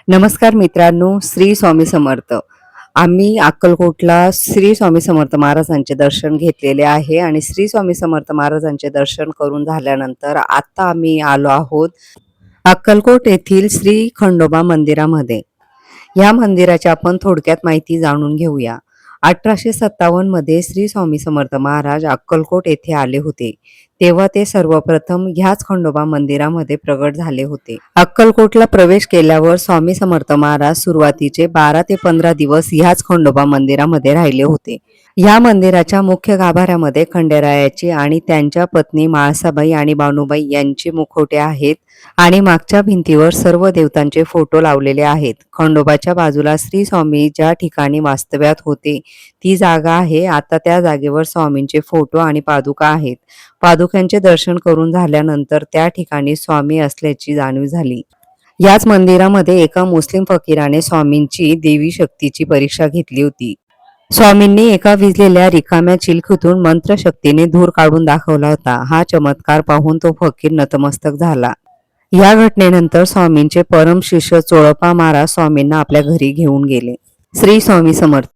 नमस्कार मित्रांनो, श्री स्वामी समर्थ. आम्ही अक्कलकोटला श्री स्वामी समर्थ महाराजांचे दर्शन घेतलेले आहे आणि श्री स्वामी समर्थ महाराजांचे दर्शन करून झाल्यानंतर आता आम्ही आलो आहोत अक्कलकोट येथील श्री खंडोबा मंदिरामध्ये. या मंदिराची आपण थोडक्यात माहिती जाणून घेऊया. 1857 मध्ये श्री स्वामी समर्थ महाराज अक्कलकोट येथे आले होते. तेव्हा ते सर्वप्रथम ह्याच खंडोबा मंदिरामध्ये प्रगट झाले होते. अक्कलकोटला प्रवेश केल्यावर स्वामी समर्थ महाराज सुरुवातीचे 12 ते 15 दिवस ह्याच खंडोबा मंदिरामध्ये राहिले होते. या मंदिराच्या मुख्य गाभाऱ्यामध्ये खंडेरायाची आणि त्यांच्या पत्नी म्हाळसाबाई आणि बानुबाई यांची मुखवटे आहेत आणि मागच्या भिंतीवर सर्व देवतांचे फोटो लावलेले आहेत. खंडोबाच्या बाजूला श्री स्वामी ज्या ठिकाणी वास्तव्यात होते ती जागा आहे. आता त्या जागेवर स्वामींचे फोटो आणि पादुका आहेत. पादुकांचे दर्शन करून झाल्यानंतर त्या ठिकाणी स्वामी असल्याची जाणीव झाली. याच मंदिरामध्ये एका मुस्लिम फकीराने स्वामींची देवी शक्तीची परीक्षा घेतली होती. स्वामींनी एका विझलेल्या रिकाम्या चिलखतून मंत्रशक्तीने धूर काढून दाखवला होता. हा चमत्कार पाहून तो फकीर नतमस्तक झाला. या घटनेनंतर स्वामींचे परम शिष्य चोळप्पा महाराज स्वामींना आपल्या घरी घेऊन गेले. श्री स्वामी समर्थ.